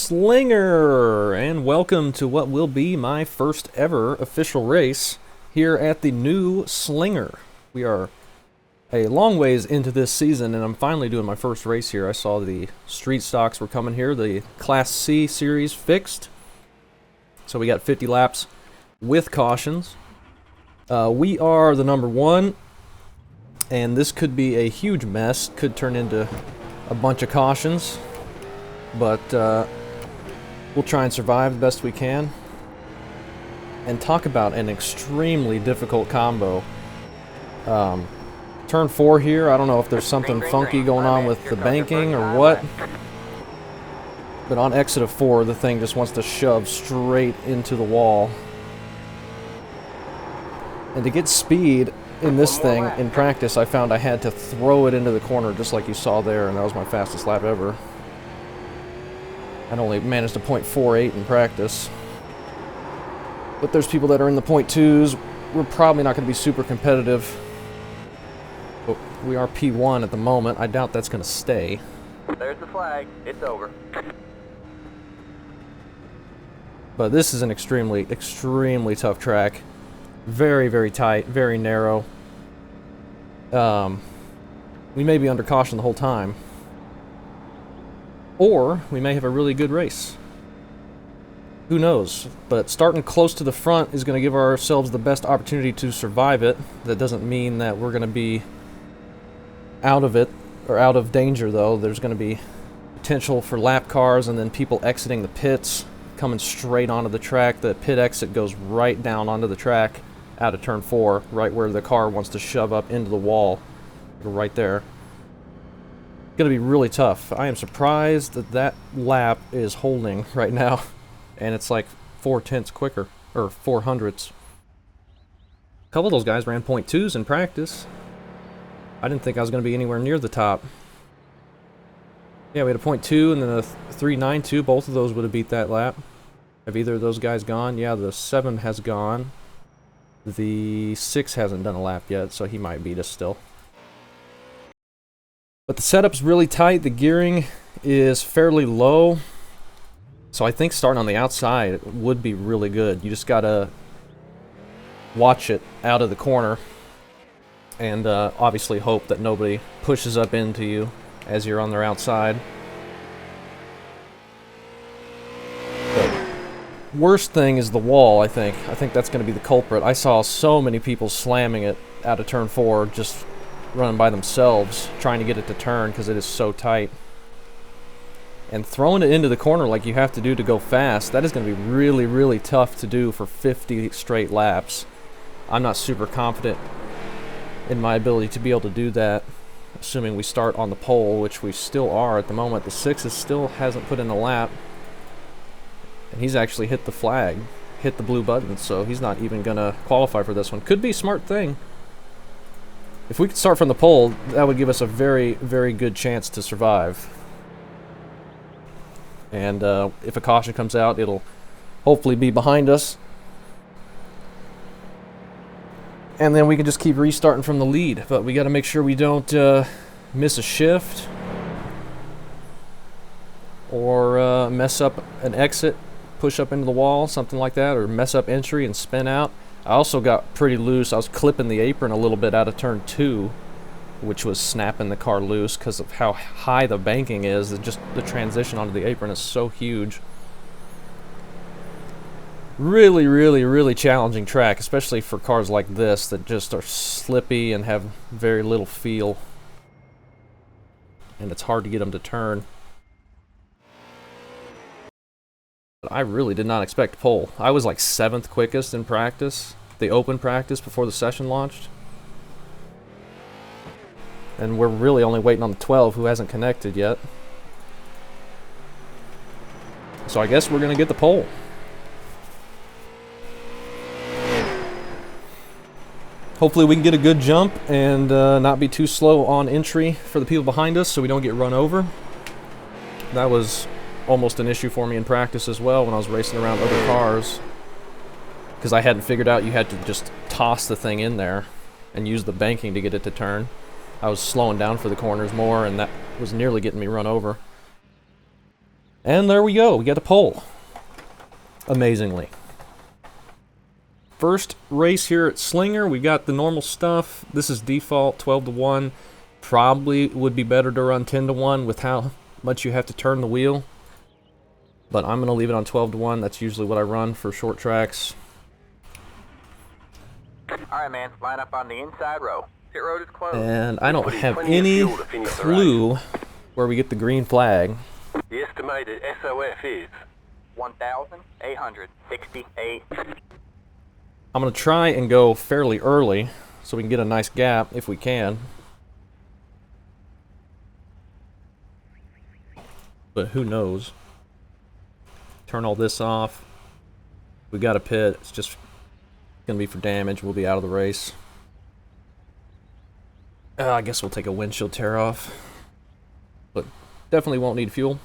Slinger, and welcome to what will be my first ever official race here at the new Slinger. We are a long ways into this season, and I'm finally doing my first race here. I saw the street stocks were coming here, the Class C series fixed. So we got 50 laps with cautions. We are the number one, and this could be a huge mess. Could turn into a bunch of cautions, but we'll try and survive the best we can. And talk about an extremely difficult combo. Turn 4 here, I don't know if there's something funky going on with the banking or what. But on exit of 4, the thing just wants to shove straight into the wall. And to get speed in this thing, in practice, I found I had to throw it into the corner just like you saw there, and that was my fastest lap ever. I'd only managed to .48 in practice. But there's people that are in the .2s. We're probably not going to be super competitive. But we are P1 at the moment. I doubt that's going to stay. There's the flag. It's over. But this is an extremely, extremely tough track. Very, very tight, very narrow. We may be under caution the whole time. Or we may have a really good race. Who knows? But starting close to the front is going to give ourselves the best opportunity to survive it. That doesn't mean that we're going to be out of it, or out of danger though. There's going to be potential for lap cars and then people exiting the pits, coming straight onto the track. The pit exit goes right down onto the track out of turn 4, right where the car wants to shove up into the wall. Right there. Gonna be really tough. I am surprised that that lap is holding right now, and it's like 4/10 quicker, or 400ths. A couple of those guys ran .2s in practice. I didn't think I was gonna be anywhere near the top. Yeah, we had a .2 and then a 3.92. Both of those would have beat that lap. Have either of those guys gone? Yeah, the 7 has gone. The 6 hasn't done a lap yet, so he might beat us still. But the setup's really tight. The gearing is fairly low. So I think starting on the outside would be really good. You just gotta watch it out of the corner. And obviously hope that nobody pushes up into you as you're on their outside. But worst thing is the wall, I think. I think that's going to be the culprit. I saw so many people slamming it out of turn 4, just running by themselves, trying to get it to turn because it is so tight. And throwing it into the corner like you have to do to go fast, that is going to be really, really tough to do for 50 straight laps. I'm not super confident in my ability to be able to do that, assuming we start on the pole, which we still are at the moment. The 6 still hasn't put in a lap, and he's actually hit the flag, hit the blue button, so he's not even going to qualify for this one. Could be a smart thing. If we could start from the pole, that would give us a very, very good chance to survive. And if a caution comes out, it'll hopefully be behind us. And then we can just keep restarting from the lead. But we got to make sure we don't miss a shift or mess up an exit, push up into the wall, something like that, or mess up entry and spin out. I also got pretty loose. I was clipping the apron a little bit out of turn 2, which was snapping the car loose because of how high the banking is. Just the transition onto the apron is so huge. Really, really, really challenging track, especially for cars like this that just are slippy and have very little feel. And it's hard to get them to turn. But I really did not expect pole. I was like 7th quickest in practice, the open practice before the session launched. And we're really only waiting on the 12 who hasn't connected yet. So I guess we're going to get the pole. Hopefully we can get a good jump and not be too slow on entry for the people behind us so we don't get run over. That was almost an issue for me in practice as well when I was racing around other cars, because I hadn't figured out you had to just toss the thing in there and use the banking to get it to turn. I was slowing down for the corners more, and that was nearly getting me run over. And there we go. We got a pole. Amazingly. First race here at Slinger. We got the normal stuff. This is default 12-1. Probably would be better to run 10-1 with how much you have to turn the wheel. But I'm going to leave it on 12-1. That's usually what I run for short tracks. Alright, man. Line up on the inside row. Pit road is closed. And I don't have any clue where we get the green flag. The estimated SOF is 1,868. I'm going to try and go fairly early so we can get a nice gap if we can. But who knows? Turn all this off. We got a pit. It's just going to be for damage. We'll be out of the race. I guess we'll take a windshield tear off. But definitely won't need fuel.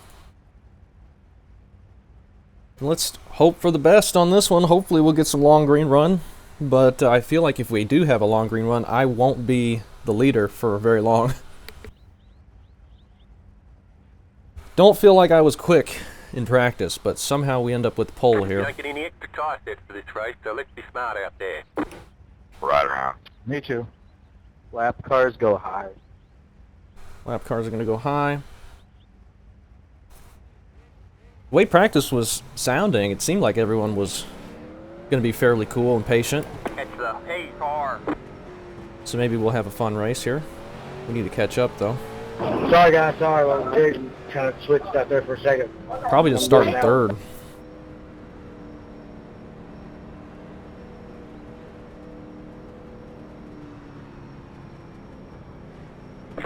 And let's hope for the best on this one. Hopefully we'll get some long green run. But I feel like if we do have a long green run, I won't be the leader for very long. Don't feel like I was quick in practice, but somehow we end up with the pole here. Don't get any extra tire sets for this race, so let's be smart out there. Right around. Me too. Lap cars go high. Lap cars are going to go high. The way practice was sounding, it seemed like everyone was going to be fairly cool and patient. It's the pace car. So maybe we'll have a fun race here. We need to catch up, though. Sorry guys, sorry. Well, dude, kind of switched out there for a second. Probably just start in third.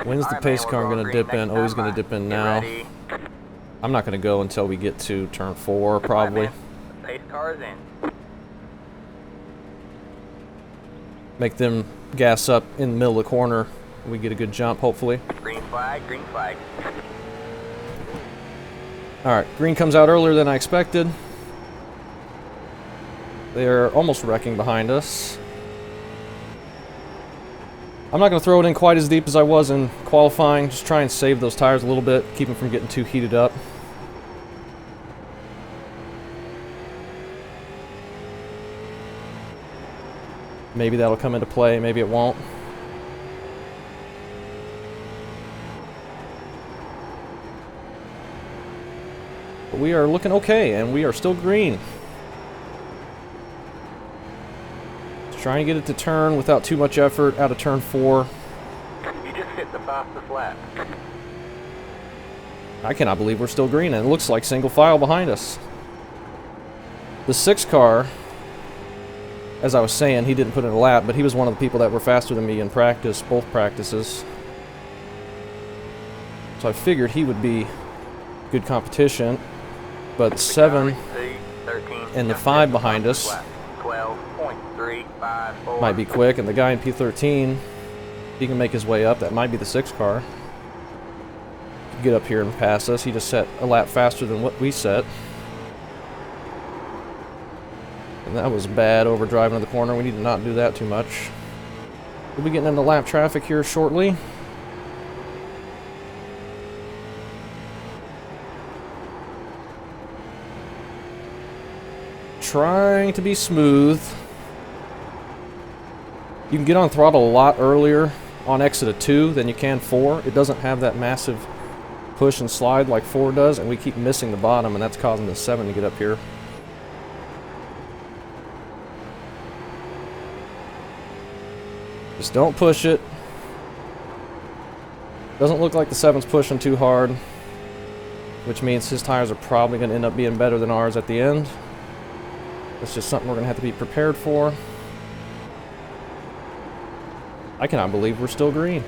When's the pace car going to dip in? Oh, he's going to dip in now. I'm not going to go until we get to turn 4, probably. The pace car is in. Make them gas up in the middle of the corner. We get a good jump, hopefully. Green flag, green flag. Alright, green comes out earlier than I expected. They're almost wrecking behind us. I'm not going to throw it in quite as deep as I was in qualifying. Just try and save those tires a little bit. Keep them from getting too heated up. Maybe that'll come into play. Maybe it won't. But we are looking okay, and we are still green. Trying to get it to turn without too much effort out of turn 4. You just hit the fastest lap. I cannot believe we're still green, and it looks like single file behind us. The 6 car, as I was saying, he didn't put in a lap, but he was one of the people that were faster than me in practice, both practices. So I figured he would be good competition. But 7 and the 5 behind us 12.354. might be quick, and the guy in P13, he can make his way up. That might be the 6 car. Get up here and pass us. He just set a lap faster than what we set. And that was bad, over driving to the corner. We need to not do that too much. We'll be getting into lap traffic here shortly. Trying to be smooth. You can get on throttle a lot earlier on exit of 2 than you can 4. It doesn't have that massive push and slide like 4 does, and we keep missing the bottom, and that's causing the 7 to get up here. Just don't push it. Doesn't look like the 7's pushing too hard, which means his tires are probably going to end up being better than ours at the end. That's just something we're going to have to be prepared for. I cannot believe we're still green.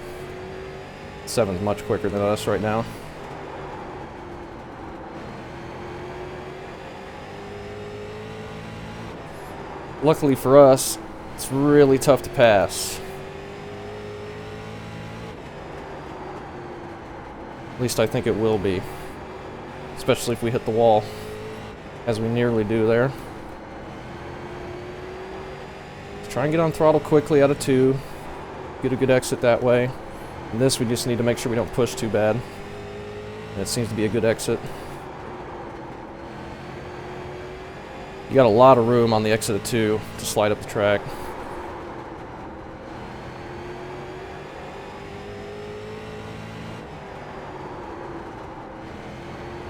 7's much quicker than us right now. Luckily for us, it's really tough to pass. At least I think it will be. Especially if we hit the wall, as we nearly do there. Try and get on throttle quickly out of 2. Get a good exit that way. And this, we just need to make sure we don't push too bad. And it seems to be a good exit. You got a lot of room on the exit of 2 to slide up the track.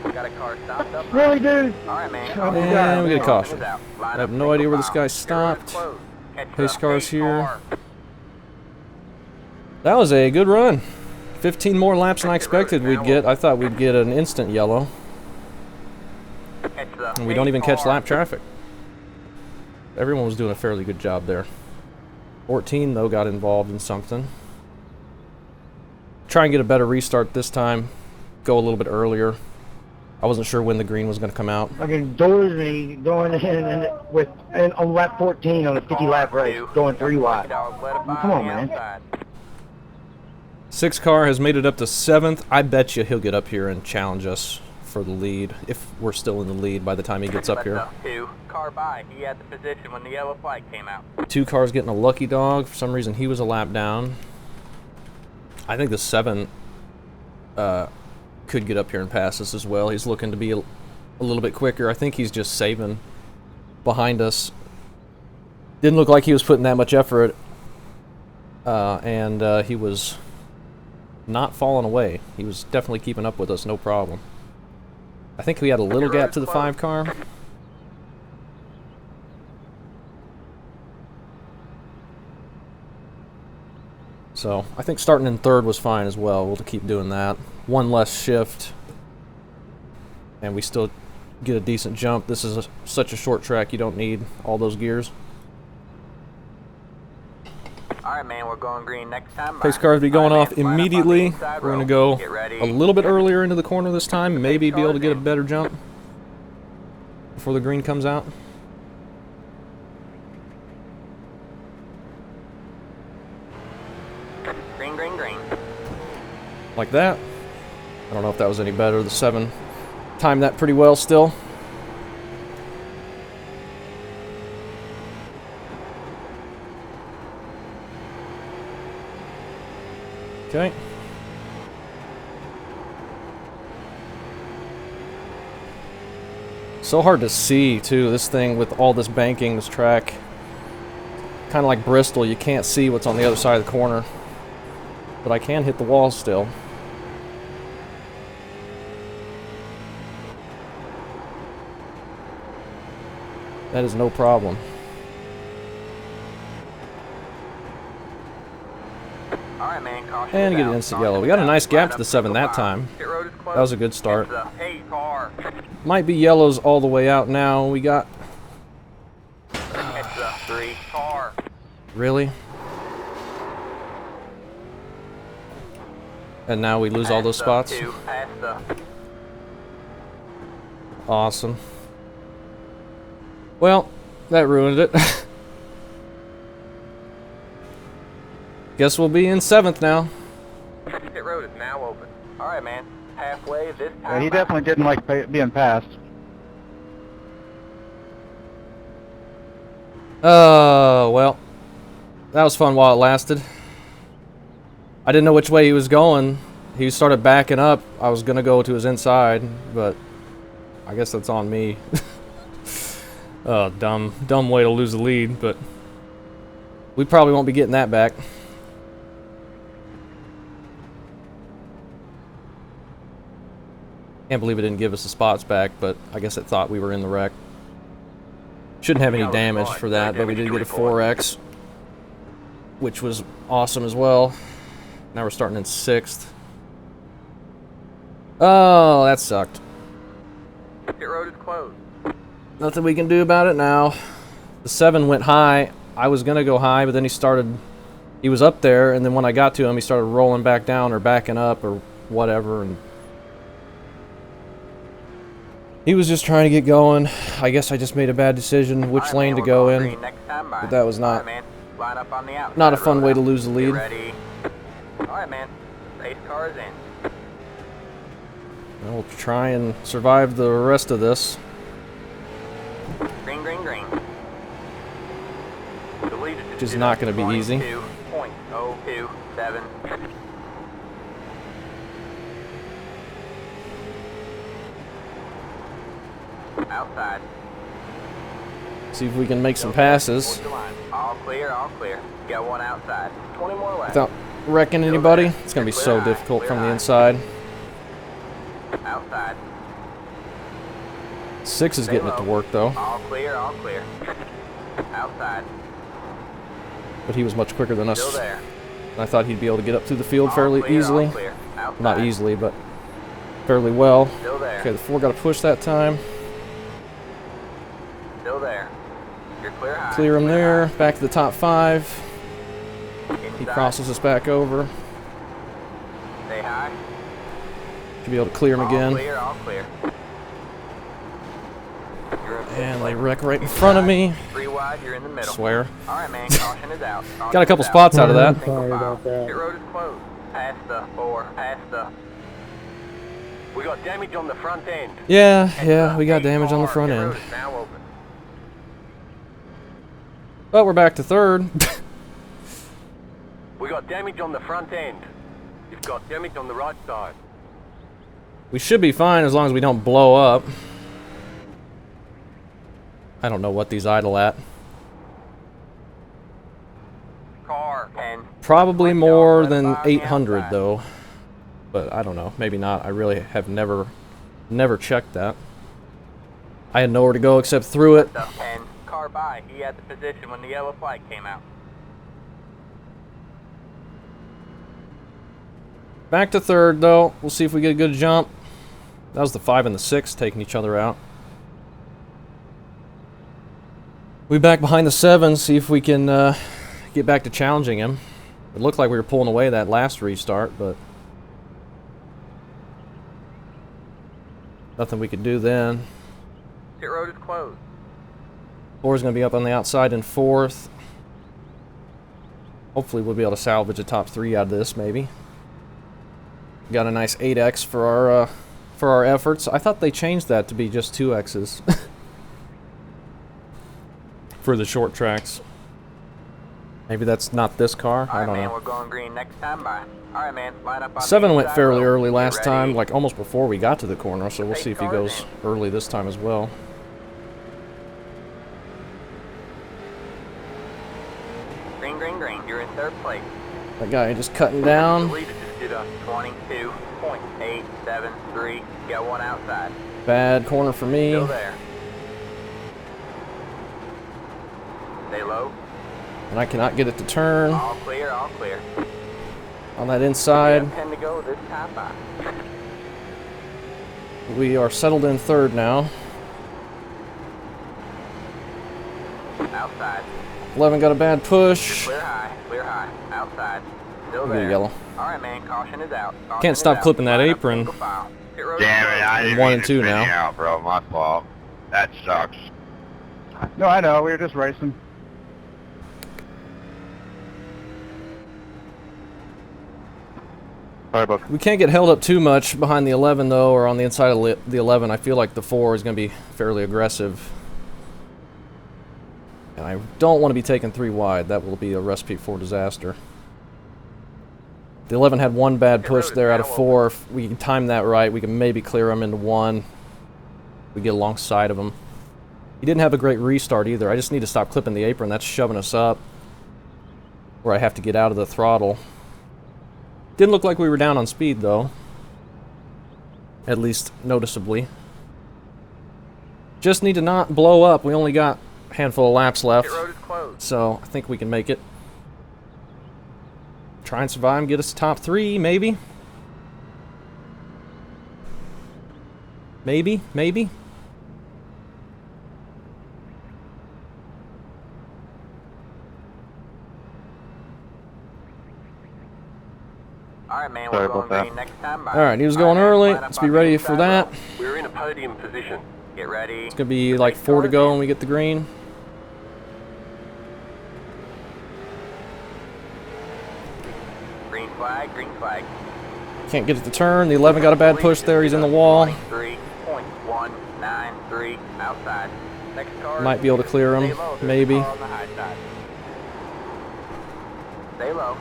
Got a car stopped up. Really, dude? Alright, man. Oh, And we get a God. caution. I have no idea where this guy stopped. Pace car's here. That was a good run. 15 more laps than I expected we'd get. I thought we'd get an instant yellow. And we don't even catch lap traffic. Everyone was doing a fairly good job there. 14, though, got involved in something. Try and get a better restart this time. Go a little bit earlier. I wasn't sure when the green was going to come out. Fucking doors me going in and on lap 14 on a 50 lap race, going 3 wide. Come on, man. 6 car has made it up to 7th. I bet you he'll get up here and challenge us for the lead, if we're still in the lead by the time he gets up here. 2 car by. He had the position when the yellow flag came out. 2 cars getting a lucky dog. For some reason, he was a lap down. I think the 7 could get up here and pass us as well. He's looking to be a little bit quicker. I think he's just saving behind us. Didn't look like he was putting that much effort, and he was not falling away. He was definitely keeping up with us, no problem. I think we had a little gap to the 5 car. So, I think starting in 3rd was fine as well. We'll keep doing that. 1 less shift. And we still get a decent jump. This is such a short track, you don't need all those gears. Alright, man, we're going green next time. Pace cars be going off immediately. We're going to go a little bit earlier into the corner this time. Maybe be able to get a better jump before the green comes out. Green, green, green. Like that. I don't know if that was any better. The 7 timed that pretty well still. Okay. So hard to see, too, this thing with all this banking, this track. Kind of like Bristol, you can't see what's on the other side of the corner. But I can hit the wall still. That is no problem. Alright, man, caution. And get an instant yellow. We got a nice gap to the 7 that time. That was a good start. Might be yellows all the way out now. We got... It's the 3 car. Really? And now we lose all those spots? Awesome. Well, that ruined it. Guess we'll be in 7th now. Pit road is now open. Alright, man. Halfway this time. Yeah, he definitely didn't like being passed. Well, that was fun while it lasted. I didn't know which way he was going. He started backing up. I was gonna go to his inside, but I guess that's on me. Dumb way to lose the lead, but we probably won't be getting that back. Can't believe it didn't give us the spots back, but I guess it thought we were in the wreck. Shouldn't have any damage for that, but we did get a 4X, which was awesome as well. Now we're starting in 6th. Oh, that sucked. Pit road is closed. Nothing we can do about it now. The 7 went high. I was gonna go high, but then he was up there, and then when I got to him, he started rolling back down or backing up or whatever, and he was just trying to get going. I guess I just made a bad decision which lane to go in, but that was not a fun way to lose the lead. Alright, man. Pace car is in. And we'll try and survive the rest of this. Green, green, green. Which is not going to be easy. 2.027. Outside. See if we can make some passes Hold your line. All clear, all clear. Got one outside. 20 more left. without wrecking anybody. It's going to be so difficult from the inside. Outside. 6 is getting it to work, though. All clear, all clear. Outside. But he was much quicker than us. Still there. I thought he'd be able to get up through the field All fairly clear, easily. all clear. Outside. Not easily, but fairly well. Still there. Okay, the 4 got to push that time. Still there. You're clear high. Clear him there. Back to the top 5. He Inside. crosses us back over. Stay high. Should be able to clear him All again. clear, all clear. You're in And fifth they place. wreck right in front of me. 3 wide, you're in the middle. Swear. All right, man. Caution is out. Got a couple spots out of that. Sorry about that. Pit road is closed. Past the 4. Past the. We got damage on the front end. Yeah, we got damage on the front Pit end. road is now open. But we're back to 3rd. We got damage on the front end. You've got damage on the right side. We should be fine as long as we don't blow up. I don't know what these idle at. Car 10. Probably more than 800 though. But I don't know. Maybe not. I really have never checked that. I had nowhere to go except through it. The 10. Car by. He had the position when the yellow flag came out. Back to 3rd though. We'll see if we get a good jump. That was the 5 and the 6 taking each other out. We back behind the 7, see if we can get back to challenging him. It looked like we were pulling away that last restart, but nothing we could do then. Pit road is closed. 4 is going to be up on the outside in 4th. Hopefully we'll be able to salvage a top 3 out of this, maybe. Got a nice 8x for our efforts. I thought they changed that to be just 2x's for the short tracks. Maybe that's not this car. I Alright, don't man, know. we're going green next time by. Alright, man, line up on 7 the went inside fairly row. early Get last ready. time, like almost before we got to the corner, so we'll see if he goes early this time as well. Green, green, green. You're in 3rd place. That guy just cutting down. The leader just did us. 22.873. Got one outside. Bad corner for me. Still there. Stay low. And I cannot get it to turn All clear, all clear. on that inside. 10 to go this time by. We are settled in 3rd now. Outside. 11 got a bad push. Clear high, outside. Still Look at there. the yellow. Alright, man, caution is out. Caution Can't is stop out. clipping that Line up apron. single file. Pit road Damn is it, I didn't 1 mean and to 2 spin now. you out, bro. My fault. That sucks. No, I know. We were just racing. Sorry about We can't get held up too much behind the 11 though, or on the inside of the 11. I feel like the 4 is going to be fairly aggressive. And I don't want to be taking 3 wide. That will be a recipe for disaster. The 11 had 1 bad push there out of 4. If we can time that right, we can maybe clear him into 1. We get alongside of him. He didn't have a great restart either. I just need to stop clipping the apron. That's shoving us up where I have to get out of the throttle. Didn't look like we were down on speed though. At least noticeably. Just need to not blow up. We only got a handful of laps left. Pit road is closed. So I think we can make it. Try and survive and get us to top 3, maybe. Maybe. Alright, man, Sorry we're going about that. green next time by. Alright, he was going Alright, early. line up Let's on be the ready inside for that. row. We're in a podium position. Get ready. It's going to be like 4 to go when we get the green. Green flag, green flag. Can't get it to turn. The 11 got a bad push there. He's in the wall. 23.193 outside. Next car. Might be able to clear him. Stay low. There's a Maybe. car on the high side. Stay low.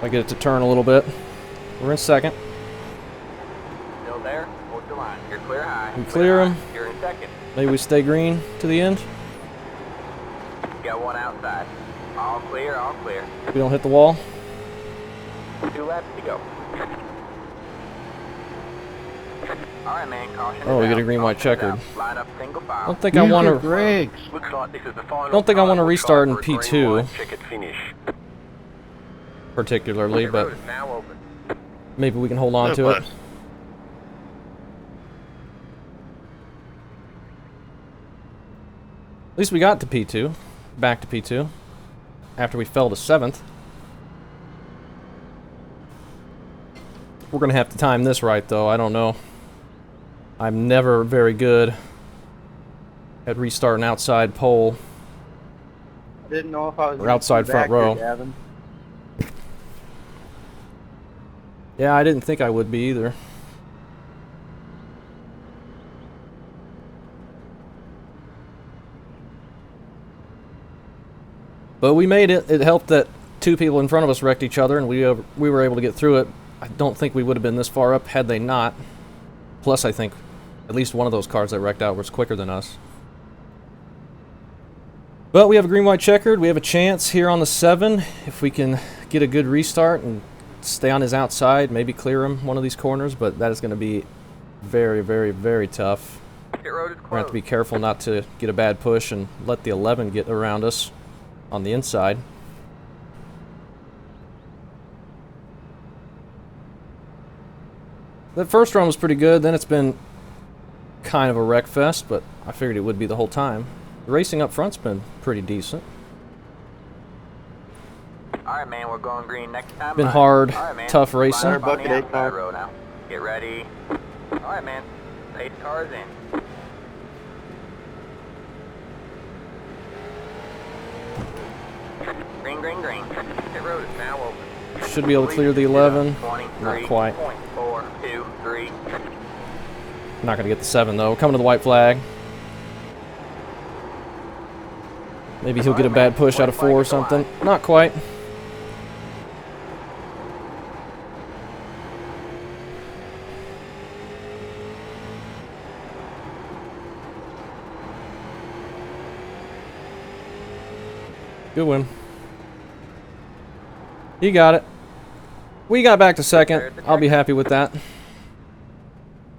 I get it to turn a little bit. We're in 2nd. Still there. Hold your line. You're clear high. We clear him. You're in 2nd. Maybe we stay green to the end. got one outside. All clear, all clear. We don't hit the wall. 2 laps to go. Alright, man, caution. Oh, we is get a out. green, white, Caution is checkered. out. Line up single I file. don't think I want to. Brakes. Looks like this is the final. Don't think I want to time. We'll restart in try for a P2. green, white, checkered finish. Particularly, Pit but road is now open. maybe we can hold on to it. At least we got to P2. Back to P2. After we fell to 7th. We're going to have to time this right, though. I don't know. I'm never very good at restarting outside pole Didn't know if I was or outside front row. Gavin. Yeah, I didn't think I would be either. But we made it. It helped that 2 people in front of us wrecked each other, and we were able to get through it. I don't think we would have been this far up had they not. Plus, I think at least one of those cars that wrecked out was quicker than us. But we have a green, white, checkered. We have a chance here on the 7 if we can get a good restart and stay on his outside, maybe clear him one of these corners, but that is going to be very, very, very tough. Pit road is We're going to have closed. to be careful not to get a bad push and let the 11 get around us on the inside. That first run was pretty good, then it's been kind of a wreck fest, but I figured it would be the whole time. The racing up front's been pretty decent. Alright, man, we're going green next time. Been Line. hard, Alright, man. tough Line racing. up on the Bucket 8 outside car. row now. Get ready. Alright, man. Pace cars in. Green, green, green. Pit road is now open. Should be able to clear the 11. 23.43. Not quite. Not going to get the 7 though. We're coming to the white flag. Maybe he'll get a bad push out of 4 or something. Not quite. Good win. He got it. We got back to 2nd. I'll be happy with that.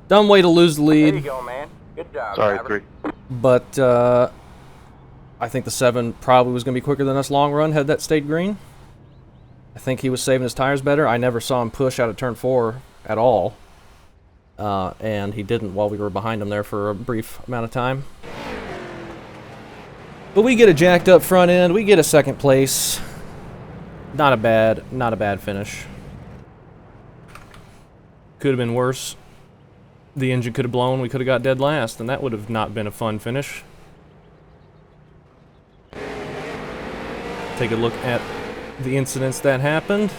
Dumb way to lose the There you lead, go, man. Good job, Sorry, driver. 3. but I think the 7 probably was going to be quicker than us long run had that stayed green. I think he was saving his tires better. I never saw him push out of turn 4 at all. And he didn't while we were behind him there for a brief amount of time. But we get a jacked up front end. We get a 2nd place. Not a bad finish. Could have been worse. The engine could have blown. We could have got dead last, and that would have not been a fun finish. Take a look at the incidents that happened.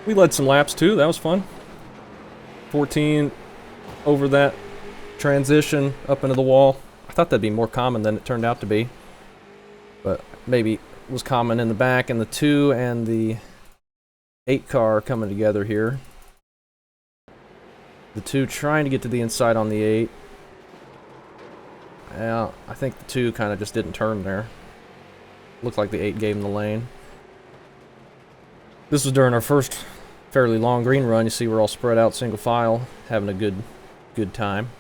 We led some laps too. That was fun. 14 over that transition up into the wall. I thought that'd be more common than it turned out to be. But maybe it was common in the back, and the 2 and the 8 car coming together here. The 2 trying to get to the inside on the 8. Yeah, I think the 2 kind of just didn't turn there. Looked like the 8 gave him the lane. This was during our first fairly long green run. You see we're all spread out single file, having a good time.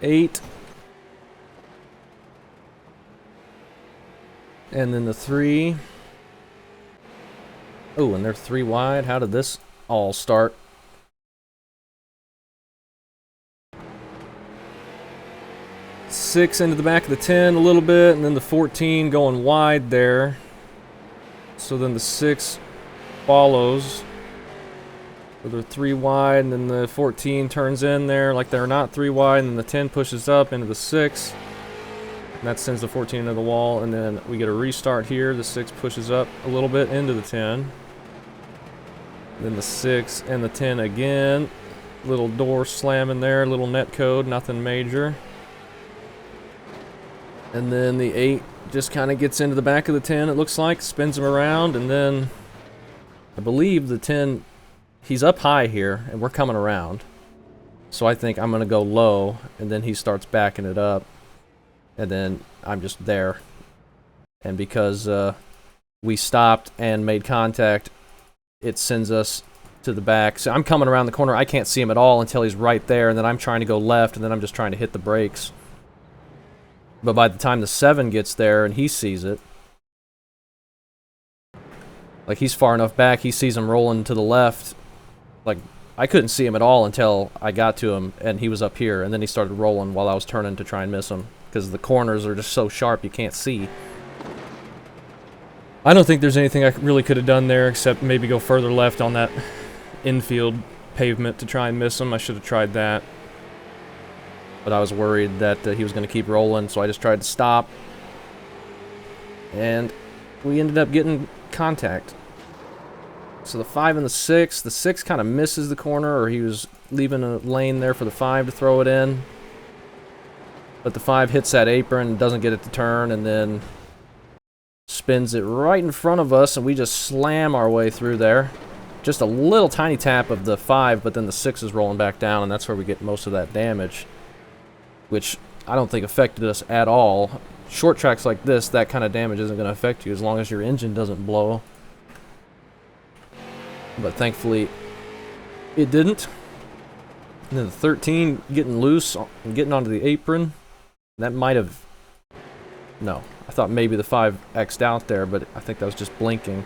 Eight. And then the 3. Oh, and they're 3 wide. How did this all start? Six into the back of the 10 a little bit, and then the 14 going wide there. So then the 6 follows. So they're 3 wide, and then the 14 turns in there like they're not 3 wide, and then the 10 pushes up into the 6. And that sends the 14 into the wall, and then we get a restart here. The 6 pushes up a little bit into the 10. Then the 6 and the 10 again. Little door slamming there, little net code, nothing major. And then the 8 just kind of gets into the back of the 10, it looks like, spins him around, and then I believe the 10, he's up high here, and we're coming around. So I think I'm going to go low, and then he starts backing it up, and then I'm just there. And because we stopped and made contact, it sends us to the back. So I'm coming around the corner. I can't see him at all until he's right there, and then I'm trying to go left, and then I'm just trying to hit the brakes. But by the time the 7 gets there and he sees it, like, he's far enough back, he sees him rolling to the left. Like, I couldn't see him at all until I got to him, and he was up here, and then he started rolling while I was turning to try and miss him, because the corners are just so sharp you can't see. I don't think there's anything I really could have done there except maybe go further left on that infield pavement to try and miss him. I should have tried that. But I was worried that he was going to keep rolling, so I just tried to stop. And we ended up getting contact. So the 5 and the 6 kind of misses the corner, or he was leaving a lane there for the 5 to throw it in. But the 5 hits that apron, doesn't get it to turn, and then spins it right in front of us, and we just slam our way through there. Just a little tiny tap of the 5, but then the 6 is rolling back down, and that's where we get most of that damage, which I don't think affected us at all. Short tracks like this, that kind of damage isn't going to affect you as long as your engine doesn't blow. But thankfully, it didn't. And then the 13 getting loose and getting onto the apron. That might have... No. I thought maybe the 5 X'd out there, but I think that was just blinking.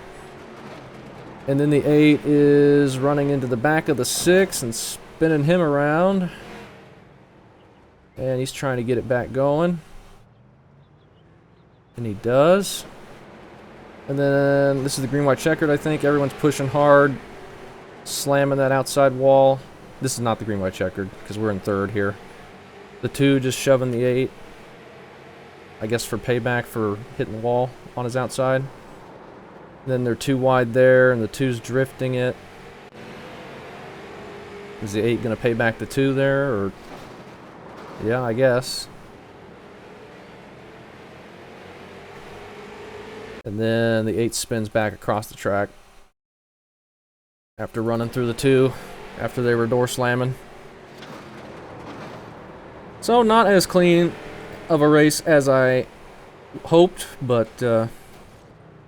And then the 8 is running into the back of the 6 and spinning him around. And he's trying to get it back going. And he does. And then this is the green, white, checkered, I think. Everyone's pushing hard, slamming that outside wall. This is not the green, white, checkered, because we're in 3rd here. The 2 just shoving the 8. I guess for payback for hitting the wall on his outside. Then they're 2 wide there, and the 2's drifting it. Is the 8 going to pay back the 2 there, or... Yeah, I guess. And then the 8 spins back across the track. After running through the 2, after they were door slamming. So, not as clean of a race as I hoped, but that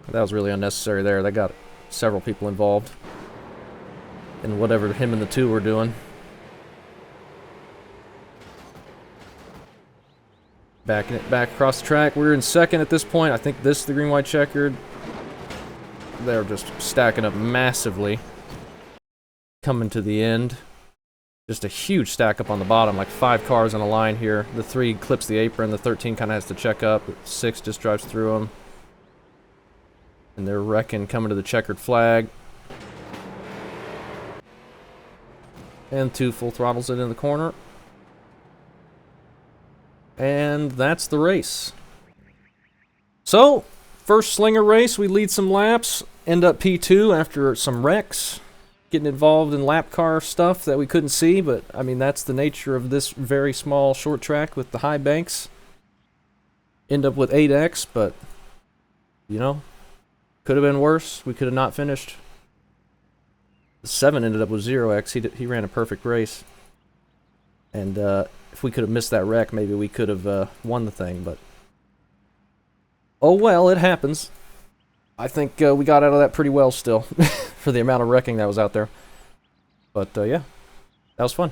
was really unnecessary there. That got several people involved in whatever him and the 2 were doing. Backing it back across the track. We're in 2nd at this point. I think this is the green, white, checkered. They're just stacking up massively. Coming to the end. Just a huge stack up on the bottom, like 5 cars in a line here. The 3 clips the apron, the 13 kind of has to check up. The 6 just drives through them. And they're wrecking, coming to the checkered flag. And 2 full throttles it in the corner. And that's the race. So, first Slinger race, we lead some laps, end up P2 after some wrecks, getting involved in lap car stuff that we couldn't see, but I mean, that's the nature of this very small short track with the high banks. End up with 8X, but, you know, could have been worse. We could have not finished. The 7 ended up with 0X. He ran a perfect race. And if we could have missed that wreck, maybe we could have won the thing, but... Oh well, it happens. I think we got out of that pretty well still, for the amount of wrecking that was out there. But yeah, that was fun.